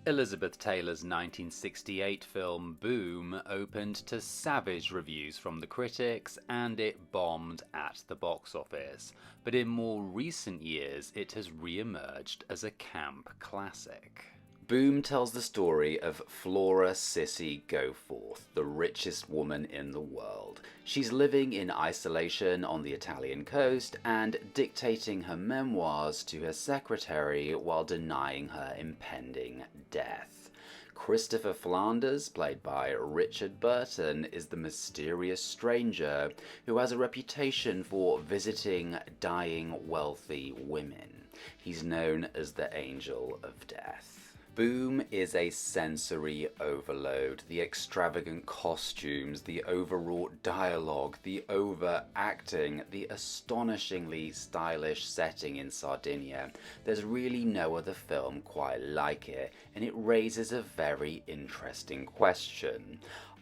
Elizabeth Taylor's 1968 film Boom opened to savage reviews from the critics, and it bombed at the box office. But in more recent years, it has re-emerged as a camp classic. Boom tells the story of Flora Sissy Goforth, the richest woman in the world. She's living in isolation on the Italian coast and dictating her memoirs to her secretary while denying her impending death. Christopher Flanders, played by Richard Burton, is the mysterious stranger who has a reputation for visiting dying wealthy women. He's known as the Angel of Death. Boom is a sensory overload. The extravagant costumes, the overwrought dialogue, the overacting, the astonishingly stylish setting in Sardinia. There's really no other film quite like it, and it raises a very interesting question.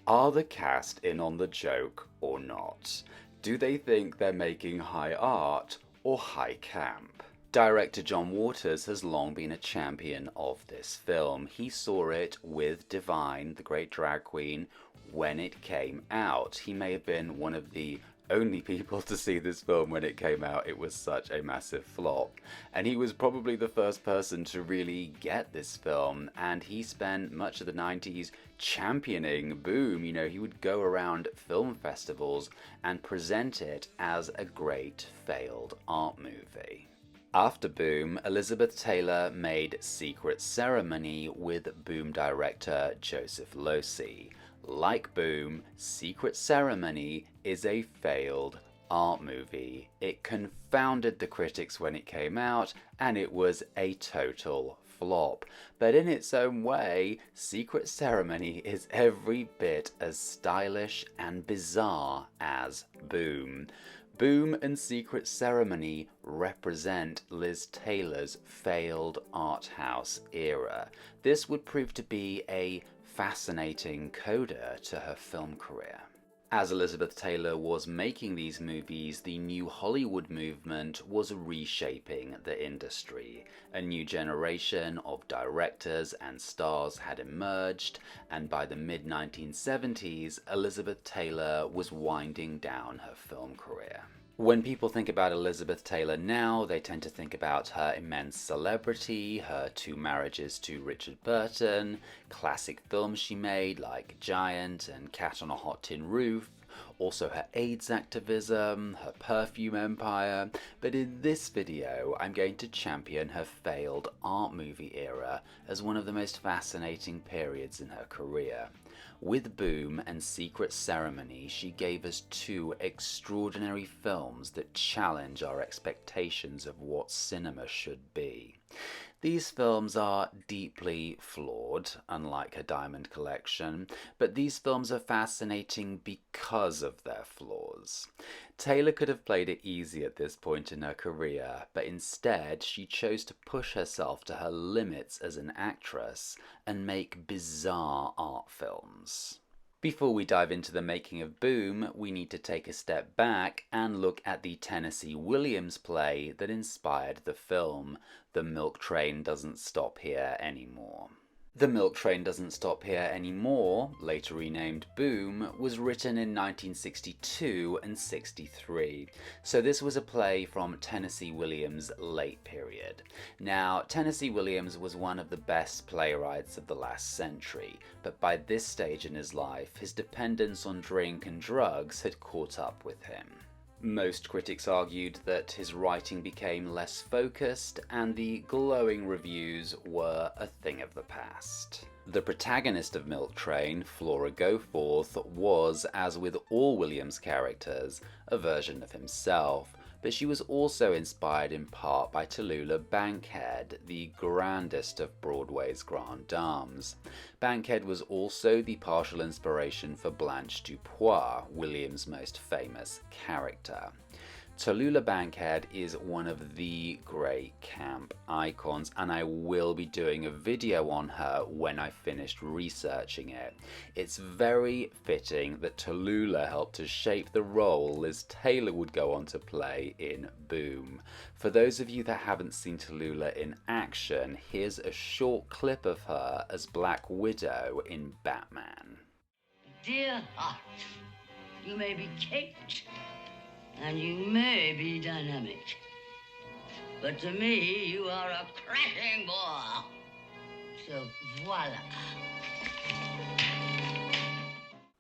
Are the cast in on the joke or not? Do they think they're making high art or high camp? Director John Waters has long been a champion of this film. He saw it with Divine, the great drag queen, when it came out. He may have been one of the only people to see this film when it came out. It was such a massive flop. And he was probably the first person to really get this film, and he spent much of the 90s championing Boom. You know, he would go around film festivals and present it as a great failed art movie. After Boom, Elizabeth Taylor made Secret Ceremony with Boom director Joseph Losey. Like Boom, Secret Ceremony is a failed art movie. It confounded the critics when it came out, and it was a total flop. But in its own way, Secret Ceremony is every bit as stylish and bizarre as Boom. Boom and Secret Ceremony represent Liz Taylor's failed art house era. This would prove to be a fascinating coda to her film career. As Elizabeth Taylor was making these movies, the new Hollywood movement was reshaping the industry. A new generation of directors and stars had emerged, and by the mid-1970s, Elizabeth Taylor was winding down her film career. When people think about Elizabeth Taylor now, they tend to think about her immense celebrity, her 2 marriages to Richard Burton, classic films she made like Giant and Cat on a Hot Tin Roof, also her AIDS activism, her perfume empire. But in this video, I'm going to champion her failed art movie era as one of the most fascinating periods in her career. With Boom and Secret Ceremony, she gave us 2 extraordinary films that challenge our expectations of what cinema should be. These films are deeply flawed, unlike her diamond collection, but these films are fascinating because of their flaws. Taylor could have played it easy at this point in her career, but instead she chose to push herself to her limits as an actress and make bizarre art films. Before we dive into the making of Boom, we need to take a step back and look at the Tennessee Williams play that inspired the film, The Milk Train Doesn't Stop Here Anymore. The Milk Train Doesn't Stop Here Anymore, later renamed Boom, was written in 1962 and 63. So this was a play from Tennessee Williams' late period. Now, Tennessee Williams was one of the best playwrights of the last century, but by this stage in his life, his dependence on drink and drugs had caught up with him. Most critics argued that his writing became less focused, and the glowing reviews were a thing of the past. The protagonist of Milk Train, Flora Goforth, was, as with all Williams' characters, a version of himself, but she was also inspired in part by Tallulah Bankhead, the grandest of Broadway's grand dames. Bankhead was also the partial inspiration for Blanche Dubois, Williams' most famous character. Tallulah Bankhead is one of the great camp icons, and I will be doing a video on her when I finished researching it. It's very fitting that Tallulah helped to shape the role Liz Taylor would go on to play in Boom. For those of you that haven't seen Tallulah in action, here's a short clip of her as Black Widow in Batman. Dear heart, you may be caked and you may be dynamic, but to me you are a crashing bore. So voila.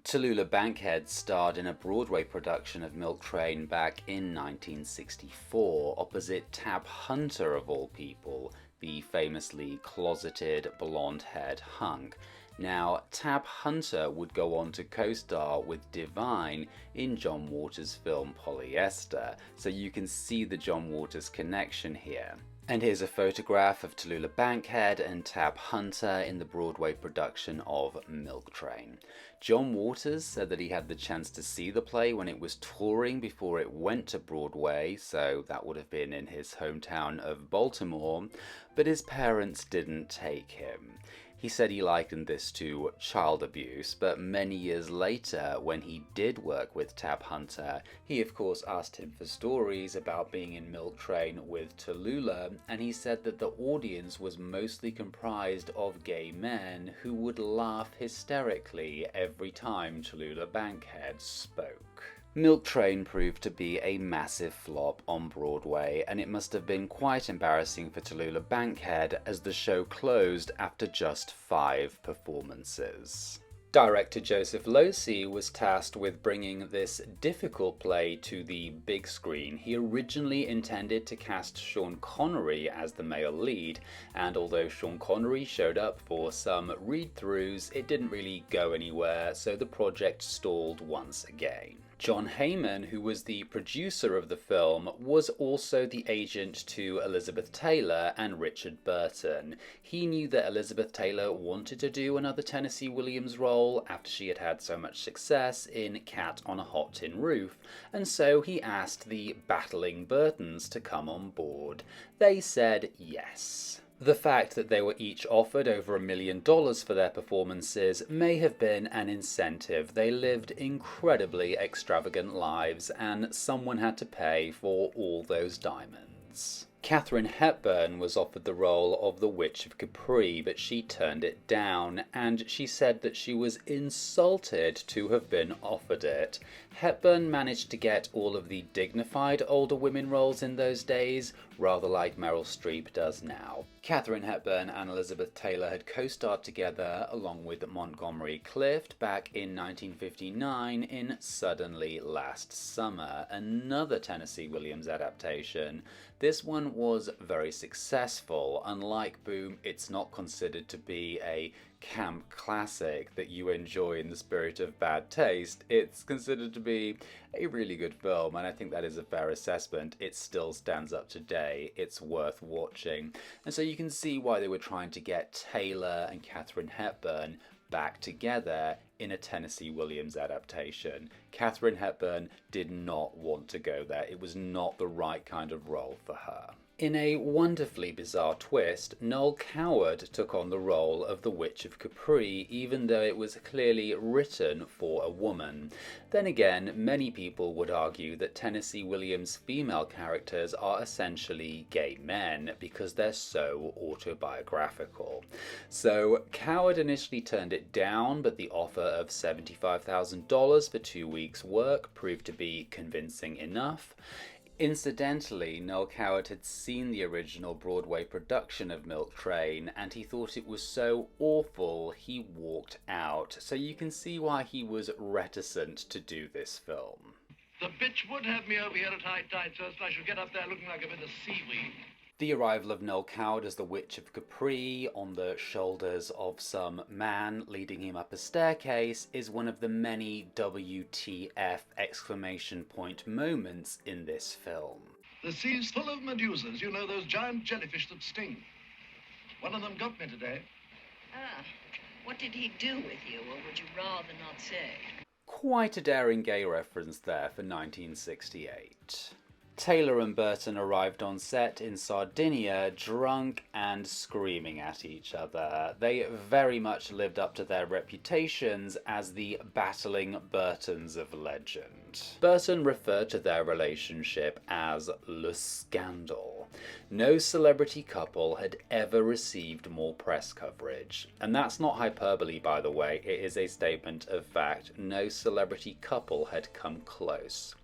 Tallulah Bankhead starred in a Broadway production of Milk Train back in 1964 opposite Tab Hunter of all people, the famously closeted blonde-haired hunk. Now, Tab Hunter would go on to co-star with Divine in John Waters' film Polyester, so you can see the John Waters connection here. And here's a photograph of Tallulah Bankhead and Tab Hunter in the Broadway production of Milk Train. John Waters said that he had the chance to see the play when it was touring before it went to Broadway, so that would have been in his hometown of Baltimore, but his parents didn't take him. He said he likened this to child abuse, but many years later, when he did work with Tab Hunter, he of course asked him for stories about being in Milk Train with Tallulah, and he said that the audience was mostly comprised of gay men who would laugh hysterically every time Tallulah Bankhead spoke. Milk Train proved to be a massive flop on Broadway, and it must have been quite embarrassing for Tallulah Bankhead as the show closed after just 5 performances. Director Joseph Losey was tasked with bringing this difficult play to the big screen. He originally intended to cast Sean Connery as the male lead, and although Sean Connery showed up for some read-throughs, it didn't really go anywhere, so the project stalled once again. John Heyman, who was the producer of the film, was also the agent to Elizabeth Taylor and Richard Burton. He knew that Elizabeth Taylor wanted to do another Tennessee Williams role after she had had so much success in Cat on a Hot Tin Roof, and so he asked the battling Burtons to come on board. They said yes. The fact that they were each offered over $1 million for their performances may have been an incentive. They lived incredibly extravagant lives, and someone had to pay for all those diamonds. Katharine Hepburn was offered the role of the Witch of Capri, but she turned it down, and she said that she was insulted to have been offered it. Hepburn managed to get all of the dignified older women roles in those days, rather like Meryl Streep does now. Katharine Hepburn and Elizabeth Taylor had co-starred together along with Montgomery Clift back in 1959 in Suddenly Last Summer, another Tennessee Williams adaptation. This one was very successful. Unlike Boom, it's not considered to be a camp classic that you enjoy in the spirit of bad taste. It's considered to be a really good film, and I think that is a fair assessment. It still stands up today. It's worth watching. And so you can see why they were trying to get Taylor and Katharine Hepburn back together in a Tennessee Williams adaptation. Katharine Hepburn did not want to go there. It was not the right kind of role for her. In a wonderfully bizarre twist, Noel Coward took on the role of the Witch of Capri, even though it was clearly written for a woman. Then again, many people would argue that Tennessee Williams' female characters are essentially gay men because they're so autobiographical. So Coward initially turned it down, but the offer of $75,000 for 2 weeks' work proved to be convincing enough. Incidentally, Noel Coward had seen the original Broadway production of Milk Train, and he thought it was so awful he walked out. So you can see why he was reticent to do this film. The bitch would have me over here at high tide, so I should get up there looking like a bit of seaweed. The arrival of Noel Coward as the Witch of Capri on the shoulders of some man leading him up a staircase is one of the many WTF exclamation point moments in this film. The sea's full of medusas, you know, those giant jellyfish that sting. One of them got me today. Ah, what did he do with you, or would you rather not say? Quite a daring gay reference there for 1968. Taylor and Burton arrived on set in Sardinia, drunk and screaming at each other. They very much lived up to their reputations as the battling Burtons of legend. Burton referred to their relationship as le scandal. No celebrity couple had ever received more press coverage. And that's not hyperbole, by the way, it is a statement of fact. No celebrity couple had come close.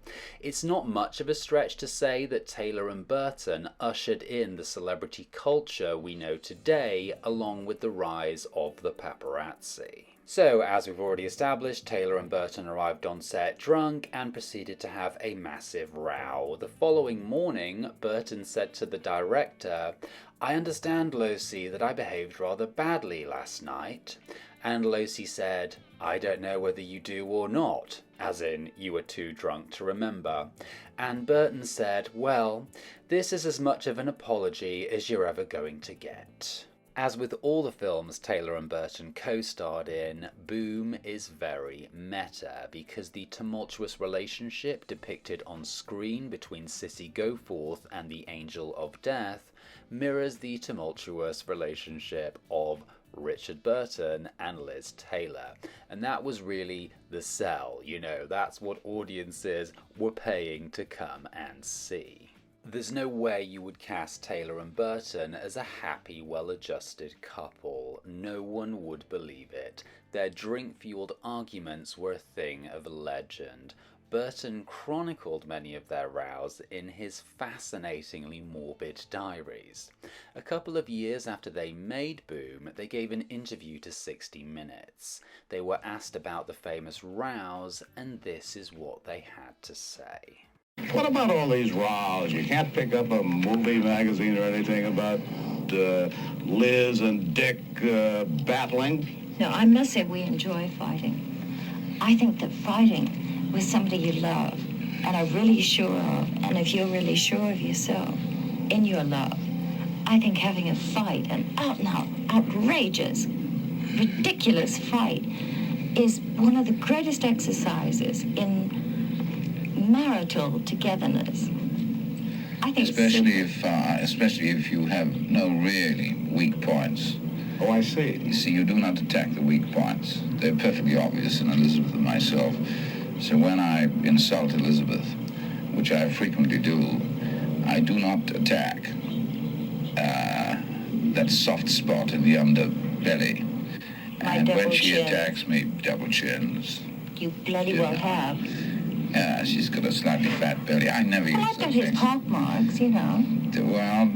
It's not much of a stretch to say that Taylor and Burton ushered in the celebrity culture we know today, along with the rise of the paparazzi. So, as we've already established, Taylor and Burton arrived on set drunk and proceeded to have a massive row. The following morning, Burton said to the director, "I understand, Losey, that I behaved rather badly last night." And Losey said, "I don't know whether you do or not," as in, you were too drunk to remember. And Burton said, "Well, this is as much of an apology as you're ever going to get." As with all the films Taylor and Burton co-starred in, Boom is very meta, because the tumultuous relationship depicted on screen between Sissy Goforth and the Angel of Death mirrors the tumultuous relationship of Richard Burton and Liz Taylor. And that was really the sell, that's what audiences were paying to come and see. There's no way you would cast Taylor and Burton as a happy, well-adjusted couple. No one would believe it. Their drink-fueled arguments were a thing of legend. Burton chronicled many of their rows in his fascinatingly morbid diaries. A couple of years after they made Boom, they gave an interview to 60 Minutes. They were asked about the famous rows, and this is what they had to say. What about all these rows? You can't pick up a movie magazine or anything about Liz and Dick battling? No, I must say we enjoy fighting. I think that fighting with somebody you love and are really sure of, and if you're really sure of yourself in your love, I think having a fight, an out-and-out, outrageous, ridiculous fight, is one of the greatest exercises in marital togetherness. I think especially if you have no really weak points. Oh, I see. You see, you do not attack the weak points. They're perfectly obvious in Elizabeth and myself. So when I insult Elizabeth, which I frequently do, I do not attack that soft spot in the underbelly. And when she attacks me, double chins. You bloody well have. Yeah, she's got a slightly fat belly. I never use I've got his pock marks, Well,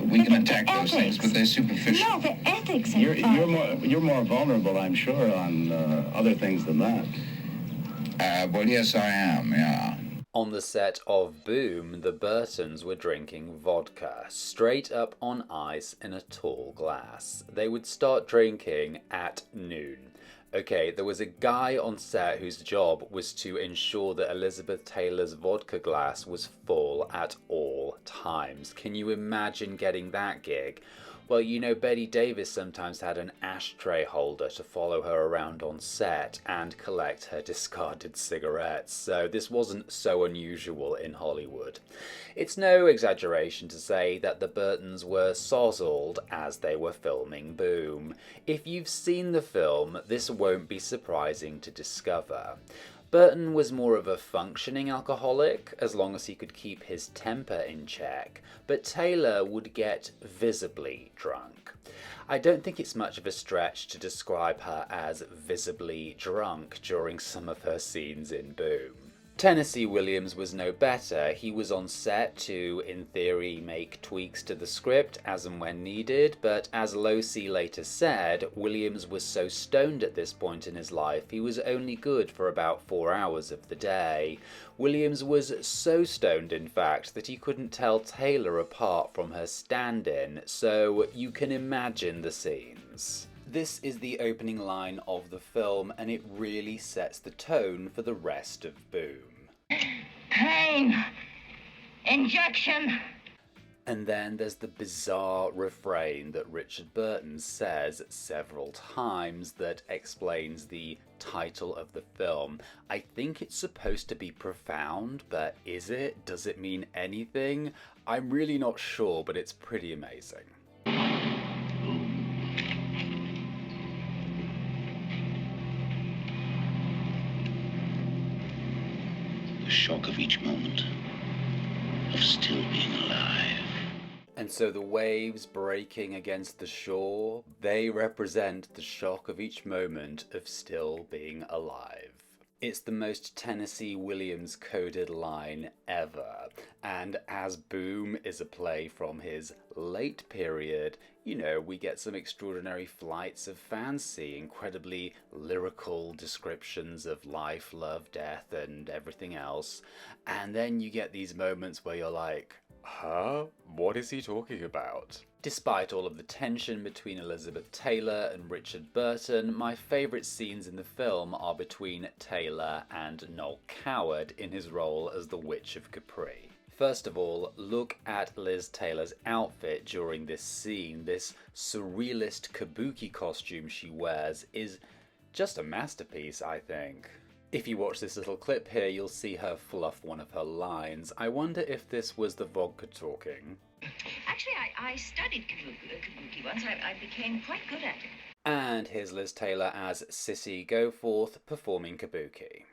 we can attack those things, but they're superficial. No, the ethics in You're more vulnerable, I'm sure, on other things than that. Well, yes, I am, yeah. On the set of Boom, the Burtons were drinking vodka, straight up on ice in a tall glass. They would start drinking at noon. Okay, there was a guy on set whose job was to ensure that Elizabeth Taylor's vodka glass was full at all times. Can you imagine getting that gig? Well, Bette Davis sometimes had an ashtray holder to follow her around on set and collect her discarded cigarettes, so this wasn't so unusual in Hollywood. It's no exaggeration to say that the Burtons were sozzled as they were filming Boom. If you've seen the film, this won't be surprising to discover. Burton was more of a functioning alcoholic, as long as he could keep his temper in check, but Taylor would get visibly drunk. I don't think it's much of a stretch to describe her as visibly drunk during some of her scenes in Boom. Tennessee Williams was no better. He was on set to, in theory, make tweaks to the script as and when needed, but as Losey later said, Williams was so stoned at this point in his life he was only good for about 4 hours of the day. Williams was so stoned, in fact, that he couldn't tell Taylor apart from her stand-in, so you can imagine the scenes. This is the opening line of the film, and it really sets the tone for the rest of Boom. Pain. Injection. And then there's the bizarre refrain that Richard Burton says several times that explains the title of the film. I think it's supposed to be profound, but is it? Does it mean anything? I'm really not sure, but it's pretty amazing. The shock of each moment of still being alive. And so the waves breaking against the shore, they represent the shock of each moment of still being alive. It's the most Tennessee Williams coded line ever, and as Boom is a play from his late period, you know, we get some extraordinary flights of fancy, incredibly lyrical descriptions of life, love, death, and everything else, and then you get these moments where you're like, huh? What is he talking about? Despite all of the tension between Elizabeth Taylor and Richard Burton, my favourite scenes in the film are between Taylor and Noel Coward in his role as the Witch of Capri. First of all, look at Liz Taylor's outfit during this scene. This surrealist kabuki costume she wears is just a masterpiece, I think. If you watch this little clip here, you'll see her fluff one of her lines. I wonder if this was the vodka talking. Actually, I studied kabuki once. I became quite good at it. And here's Liz Taylor as Sissy Goforth performing kabuki.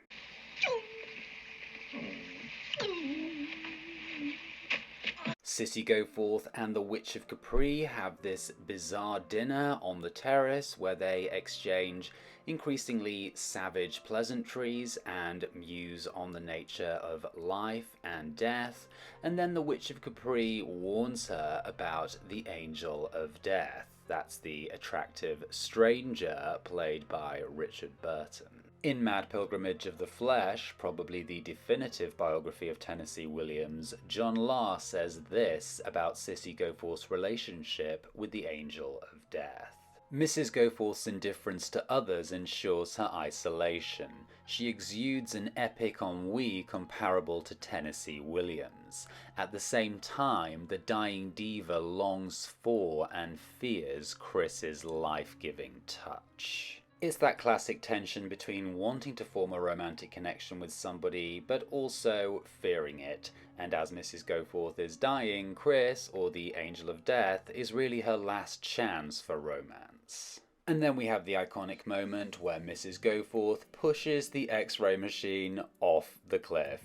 Sissy Goforth and the Witch of Capri have this bizarre dinner on the terrace where they exchange increasingly savage pleasantries and muse on the nature of life and death, and then the Witch of Capri warns her about the Angel of Death. That's the attractive stranger played by Richard Burton. In Mad Pilgrimage of the Flesh, probably the definitive biography of Tennessee Williams, John Lahr says this about Sissy Goforth's relationship with the Angel of Death. Mrs. Goforth's indifference to others ensures her isolation. She exudes an epic ennui comparable to Tennessee Williams. At the same time, the dying diva longs for and fears Chris's life-giving touch. It's that classic tension between wanting to form a romantic connection with somebody, but also fearing it. And as Mrs. Goforth is dying, Chris, or the Angel of Death, is really her last chance for romance. And then we have the iconic moment where Mrs. Goforth pushes the X-ray machine off the cliff.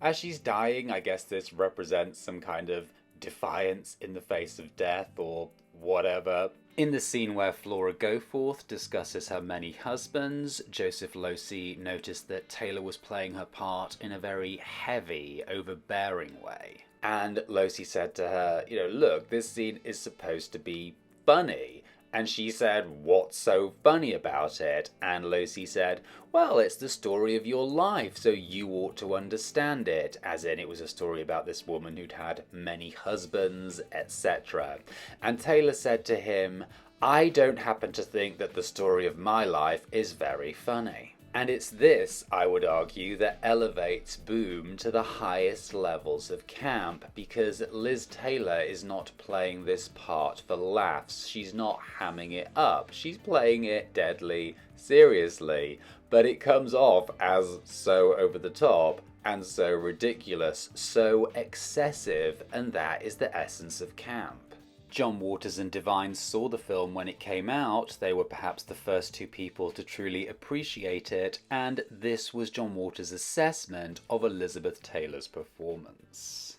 As she's dying, I guess this represents some kind of defiance in the face of death, or whatever. In the scene where Flora Goforth discusses her many husbands, Joseph Losey noticed that Taylor was playing her part in a very heavy, overbearing way. And Losey said to her, look, this scene is supposed to be funny. And she said, what's so funny about it? And Losey said, well, it's the story of your life, so you ought to understand it. As in, it was a story about this woman who'd had many husbands, etc. And Taylor said to him, I don't happen to think that the story of my life is very funny. And it's this, I would argue, that elevates Boom to the highest levels of camp, because Liz Taylor is not playing this part for laughs. She's not hamming it up. She's playing it deadly seriously, but it comes off as so over the top and so ridiculous, so excessive, and that is the essence of camp. John Waters and Divine saw the film when it came out. They were perhaps the first two people to truly appreciate it, and this was John Waters' assessment of Elizabeth Taylor's performance.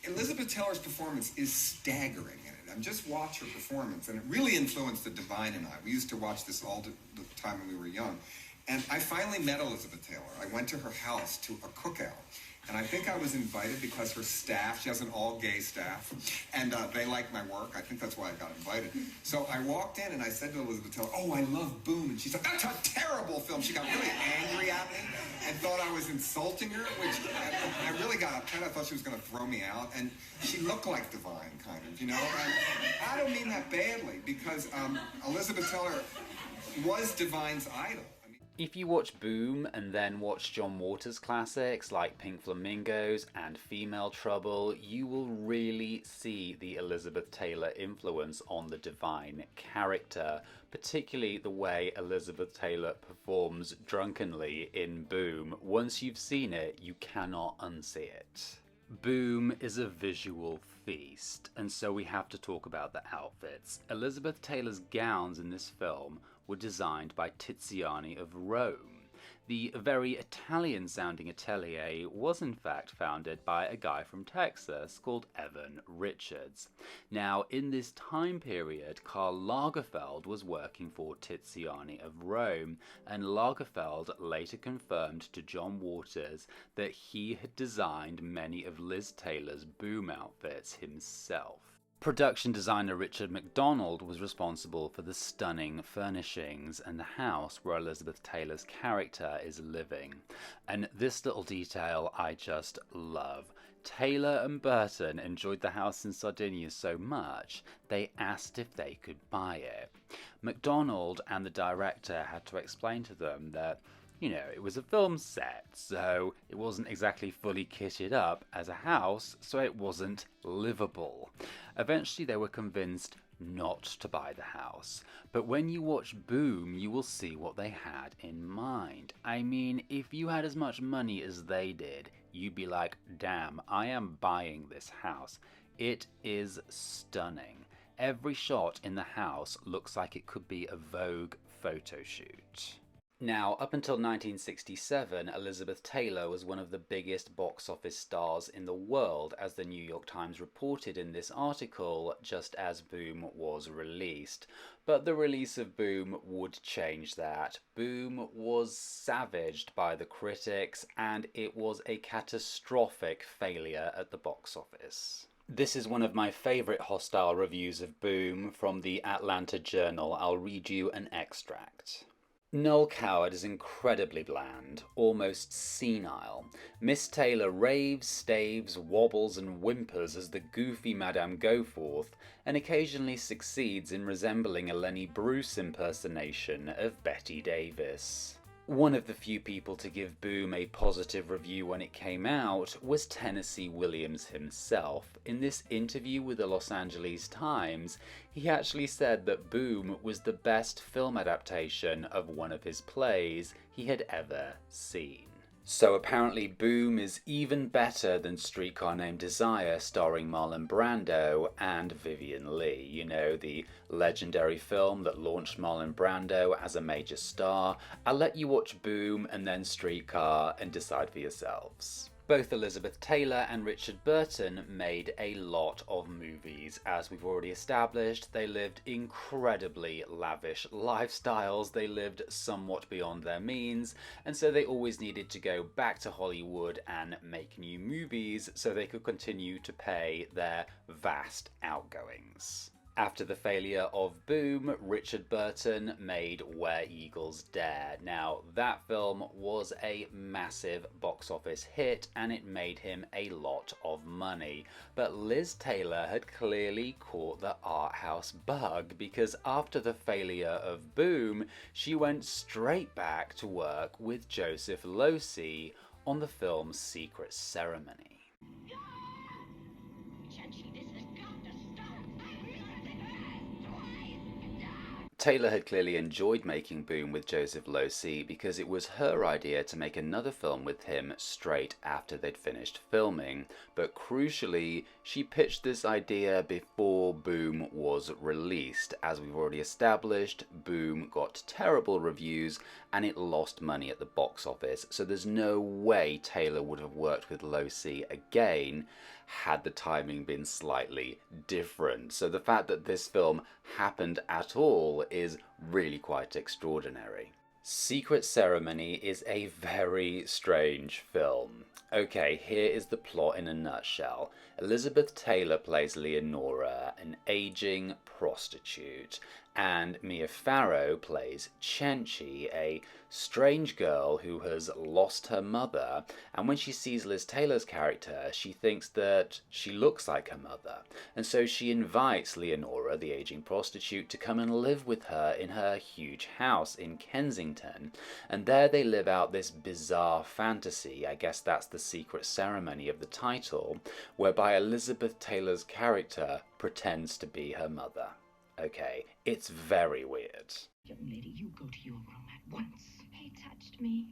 Elizabeth Taylor's performance is staggering in it. Just watch her performance, and it really influenced the Divine and I. We used to watch this all the time when we were young. And I finally met Elizabeth Taylor. I went to her house to a cookout. And I think I was invited because her staff, she has an all-gay staff, and they like my work. I think that's why I got invited. So I walked in and I said to Elizabeth Taylor, oh, I love Boom. And she said, that's a terrible film. She got really angry at me and thought I was insulting her, which I really got upset. I thought she was going to throw me out. And she looked like Divine, kind of, And I don't mean that badly, because Elizabeth Taylor was Divine's idol. If you watch Boom and then watch John Waters classics like Pink Flamingos and Female Trouble, you will really see the Elizabeth Taylor influence on the divine character, particularly the way Elizabeth Taylor performs drunkenly in Boom. Once you've seen it, you cannot unsee it. Boom is a visual feast, and so we have to talk about the outfits. Elizabeth Taylor's gowns in this film were designed by Tiziani of Rome. The very Italian-sounding atelier was in fact founded by a guy from Texas called Evan Richards. Now, in this time period, Karl Lagerfeld was working for Tiziani of Rome, and Lagerfeld later confirmed to John Waters that he had designed many of Liz Taylor's Boom outfits himself. Production designer Richard McDonald was responsible for the stunning furnishings and the house where Elizabeth Taylor's character is living. And this little detail I just love. Taylor and Burton enjoyed the house in Sardinia so much, they asked if they could buy it. McDonald and the director had to explain to them that, you know, it was a film set, so it wasn't exactly fully kitted up as a house, so it wasn't livable. Eventually they were convinced not to buy the house, but when you watch Boom, you will see what they had in mind. I mean, if you had as much money as they did, you'd be like, damn, I am buying this house. It is stunning. Every shot in the house looks like it could be a Vogue photo shoot. Now, up until 1967, Elizabeth Taylor was one of the biggest box office stars in the world, as the New York Times reported in this article, just as Boom was released. But the release of Boom would change that. Boom was savaged by the critics, and it was a catastrophic failure at the box office. This is one of my favourite hostile reviews of Boom from the Atlanta Journal. I'll read you an extract. Noel Coward is incredibly bland, almost senile. Miss Taylor raves, staves, wobbles and whimpers as the goofy Madame Goforth, and occasionally succeeds in resembling a Lenny Bruce impersonation of Betty Davis. One of the few people to give Boom a positive review when it came out was Tennessee Williams himself. In this interview with the Los Angeles Times, he actually said that Boom was the best film adaptation of one of his plays he had ever seen. So apparently Boom is even better than Streetcar Named Desire, starring Marlon Brando and Vivien Leigh. You know, the legendary film that launched Marlon Brando as a major star. I'll let you watch Boom and then Streetcar and decide for yourselves. Both Elizabeth Taylor and Richard Burton made a lot of movies. As we've already established, they lived incredibly lavish lifestyles, they lived somewhat beyond their means, and so they always needed to go back to Hollywood and make new movies so they could continue to pay their vast outgoings. After the failure of Boom, Richard Burton made Where Eagles Dare. Now, that film was a massive box office hit and it made him a lot of money. But Liz Taylor had clearly caught the art house bug, because after the failure of Boom, she went straight back to work with Joseph Losey on the film Secret Ceremony. Taylor had clearly enjoyed making Boom with Joseph Losey because it was her idea to make another film with him straight after they'd finished filming, but crucially, she pitched this idea before Boom was released. As we've already established, Boom got terrible reviews and it lost money at the box office, so there's no way Taylor would have worked with Losey again had the timing been slightly different. So the fact that this film happened at all is really quite extraordinary. Secret Ceremony is a very strange film. Okay, here is the plot in a nutshell. Elizabeth Taylor plays Leonora, an aging prostitute, And Mia Farrow plays Cenci, a strange girl who has lost her mother, and when she sees Liz Taylor's character, she thinks that she looks like her mother, and so she invites Leonora, the aging prostitute, to come and live with her in her huge house in Kensington, and there they live out this bizarre fantasy, I guess that's the secret ceremony of the title, whereby Elizabeth Taylor's character pretends to be her mother. Okay, it's very weird. Young lady, you go to your room at once. He touched me.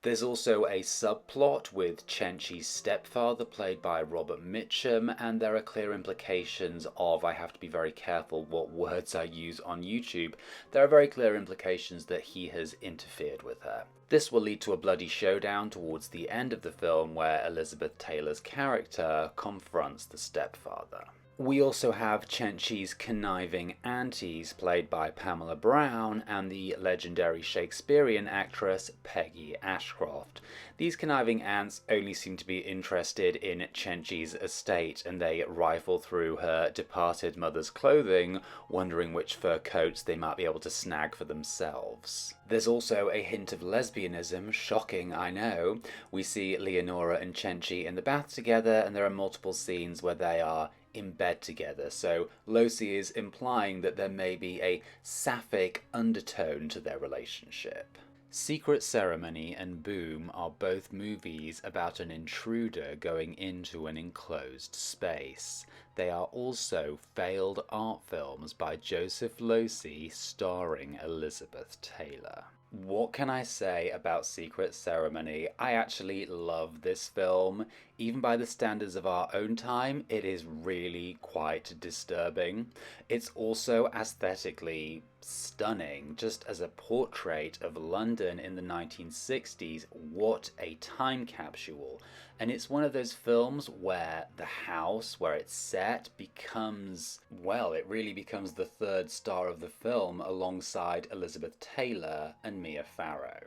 There's also a subplot with Cenci's stepfather, played by Robert Mitchum, and there are clear implications of, I have to be very careful what words I use on YouTube, there are very clear implications that he has interfered with her. This will lead to a bloody showdown towards the end of the film where Elizabeth Taylor's character confronts the stepfather. We also have Cenci's conniving aunties, played by Pamela Brown, and the legendary Shakespearean actress Peggy Ashcroft. These conniving aunts only seem to be interested in Cenci's estate, and they rifle through her departed mother's clothing, wondering which fur coats they might be able to snag for themselves. There's also a hint of lesbianism, shocking I know. We see Leonora and Cenci in the bath together, and there are multiple scenes where they are in bed together, so Losey is implying that there may be a sapphic undertone to their relationship. Secret Ceremony and Boom are both movies about an intruder going into an enclosed space. They are also failed art films by Joseph Losey starring Elizabeth Taylor. What can I say about Secret Ceremony? I actually love this film. Even by the standards of our own time, it is really quite disturbing. It's also aesthetically stunning. Just as a portrait of London in the 1960s, what a time capsule. And it's one of those films where the house where it's set becomes, well, it really becomes the third star of the film alongside Elizabeth Taylor and Mia Farrow.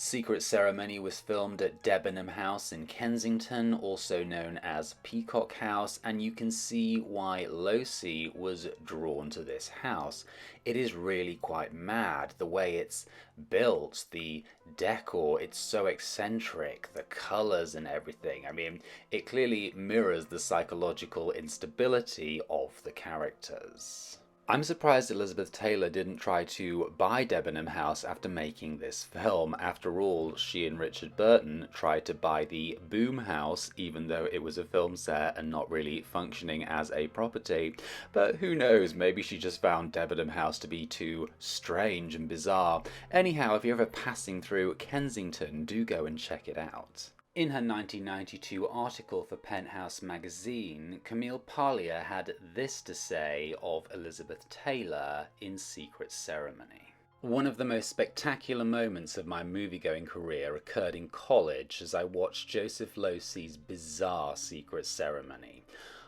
Secret Ceremony was filmed at Debenham House in Kensington, also known as Peacock House, and you can see why Losey was drawn to this house. It is really quite mad, the way it's built, the decor, it's so eccentric, the colours and everything. I mean, it clearly mirrors the psychological instability of the characters. I'm surprised Elizabeth Taylor didn't try to buy Debenham House after making this film. After all, she and Richard Burton tried to buy the Boom House, even though it was a film set and not really functioning as a property. But who knows, maybe she just found Debenham House to be too strange and bizarre. Anyhow, if you're ever passing through Kensington, do go and check it out. In her 1992 article for Penthouse magazine, Camille Parlier had this to say of Elizabeth Taylor in Secret Ceremony. One of the most spectacular moments of my movie-going career occurred in college as I watched Joseph Losey's bizarre Secret Ceremony.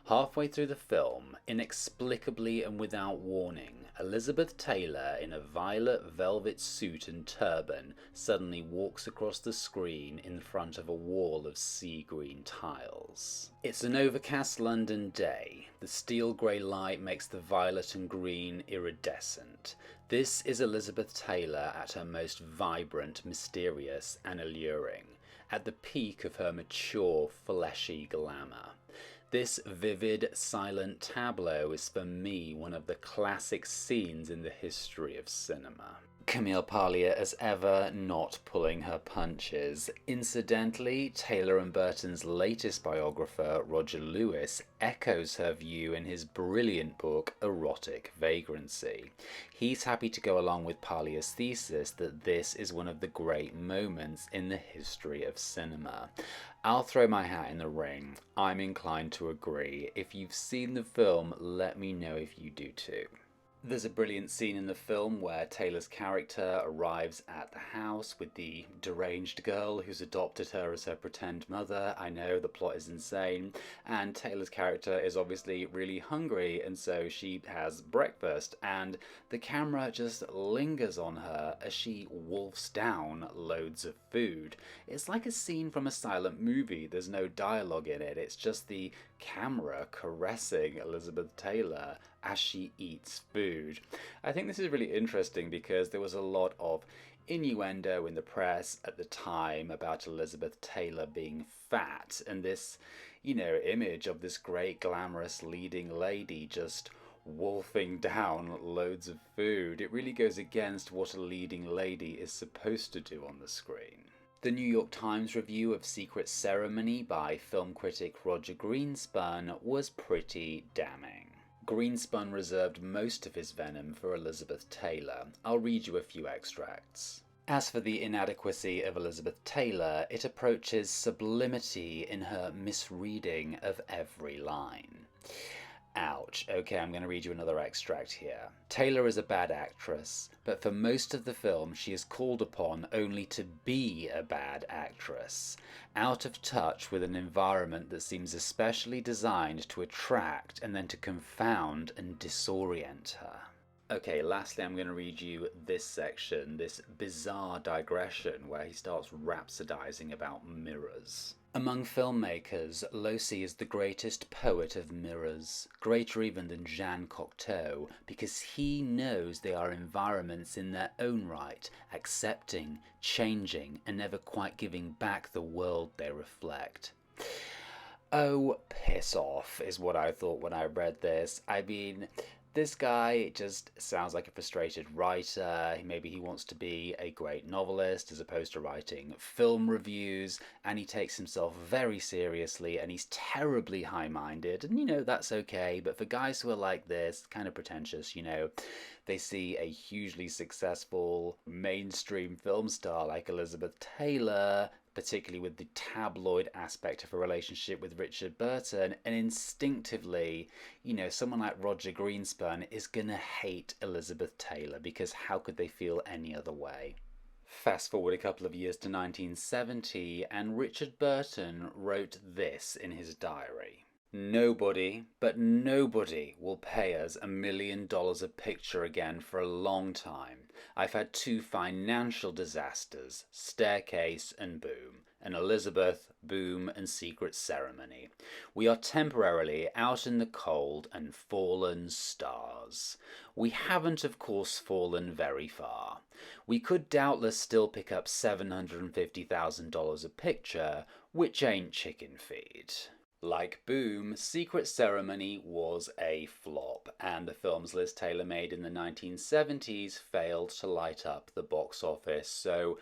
Halfway through the film, inexplicably and without warning, Elizabeth Taylor, in a violet velvet suit and turban, suddenly walks across the screen in front of a wall of sea green tiles. It's an overcast London day. The steel grey light makes the violet and green iridescent. This is Elizabeth Taylor at her most vibrant, mysterious and alluring, at the peak of her mature, fleshy glamour. This vivid, silent tableau is for me one of the classic scenes in the history of cinema. Camille Parlier, as ever, not pulling her punches. Incidentally, Taylor and Burton's latest biographer, Roger Lewis, echoes her view in his brilliant book, Erotic Vagrancy. He's happy to go along with Parlier's thesis that this is one of the great moments in the history of cinema. I'll throw my hat in the ring. I'm inclined to agree. If you've seen the film, let me know if you do too. There's a brilliant scene in the film where Taylor's character arrives at the house with the deranged girl who's adopted her as her pretend mother. I know, the plot is insane. And Taylor's character is obviously really hungry, and so she has breakfast, and the camera just lingers on her as she wolfs down loads of food. It's like a scene from a silent movie. There's no dialogue in it. It's just the camera caressing Elizabeth Taylor as she eats food. I think this is really interesting because there was a lot of innuendo in the press at the time about Elizabeth Taylor being fat, and this, image of this great glamorous leading lady just wolfing down loads of food. It really goes against what a leading lady is supposed to do on the screen. The New York Times review of Secret Ceremony by film critic Roger Greenspun was pretty damning. Greenspun reserved most of his venom for Elizabeth Taylor. I'll read you a few extracts. As for the inadequacy of Elizabeth Taylor, it approaches sublimity in her misreading of every line. Ouch. Okay, I'm going to read you another extract here. Taylor is a bad actress, but for most of the film she is called upon only to be a bad actress, out of touch with an environment that seems especially designed to attract and then to confound and disorient her. Okay, lastly I'm going to read you this section, this bizarre digression where he starts rhapsodizing about mirrors. Among filmmakers, Losey is the greatest poet of mirrors, greater even than Jean Cocteau, because he knows they are environments in their own right, accepting, changing, and never quite giving back the world they reflect. Oh, piss off, is what I thought when I read this. I mean, this guy just sounds like a frustrated writer. Maybe he wants to be a great novelist as opposed to writing film reviews, and he takes himself very seriously, and he's terribly high-minded, and that's okay. But for guys who are like this, kind of pretentious, they see a hugely successful mainstream film star like Elizabeth Taylor, particularly with the tabloid aspect of her relationship with Richard Burton, and instinctively, someone like Roger Greenspun is gonna hate Elizabeth Taylor, because how could they feel any other way? Fast forward a couple of years to 1970, and Richard Burton wrote this in his diary. Nobody, but nobody, will pay us $1 million a picture again for a long time. I've had 2 financial disasters, Staircase and Boom, and Elizabeth, Boom, and Secret Ceremony. We are temporarily out in the cold and fallen stars. We haven't, of course, fallen very far. We could doubtless still pick up $750,000 a picture, which ain't chicken feed. Like Boom, Secret Ceremony was a flop, and the films Liz Taylor made in the 1970s failed to light up the box office, so,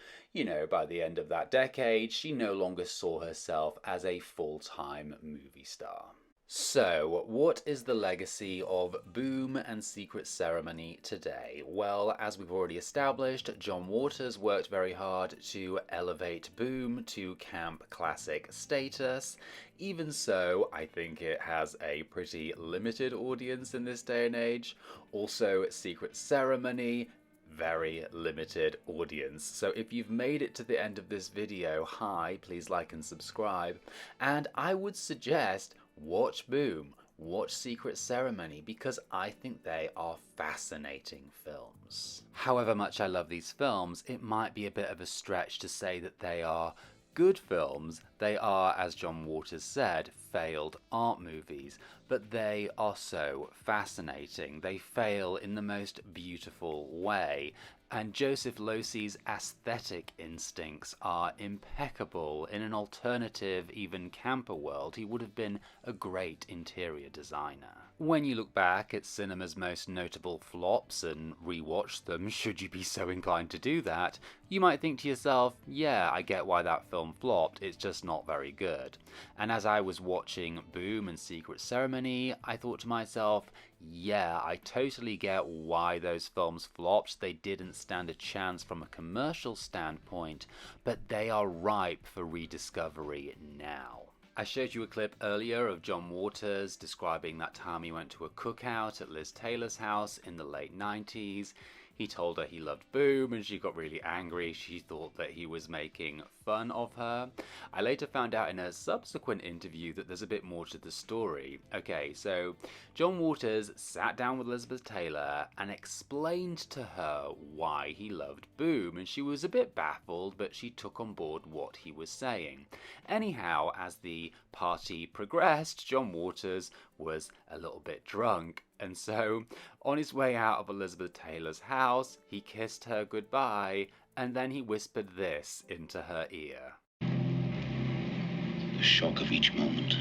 by the end of that decade, she no longer saw herself as a full-time movie star. So, what is the legacy of Boom and Secret Ceremony today? Well, as we've already established, John Waters worked very hard to elevate Boom to camp classic status. Even so, I think it has a pretty limited audience in this day and age. Also, Secret Ceremony, very limited audience. So if you've made it to the end of this video, hi, please like and subscribe. And I would suggest watch Boom, watch Secret Ceremony, because I think they are fascinating films. However much I love these films, it might be a bit of a stretch to say that they are good films. They are, as John Waters said, failed art movies, but they are so fascinating. They fail in the most beautiful way. And Joseph Losey's aesthetic instincts are impeccable. In an alternative, even camper world, he would have been a great interior designer. When you look back at cinema's most notable flops and rewatch them, should you be so inclined to do that, you might think to yourself, yeah, I get why that film flopped, it's just not very good. And as I was watching Boom and Secret Ceremony, I thought to myself, yeah, I totally get why those films flopped. They didn't stand a chance from a commercial standpoint, but they are ripe for rediscovery now. I showed you a clip earlier of John Waters describing that time he went to a cookout at Liz Taylor's house in the late 90s. He told her he loved Boom and she got really angry. She thought that he was making fun of her. I later found out in a subsequent interview that there's a bit more to the story. Okay, so John Waters sat down with Elizabeth Taylor and explained to her why he loved Boom, and she was a bit baffled, but she took on board what he was saying. Anyhow, as the party progressed, John Waters was a little bit drunk, and so on his way out of Elizabeth Taylor's house, he kissed her goodbye, and then he whispered this into her ear. The shock of each moment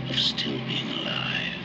of still being alive.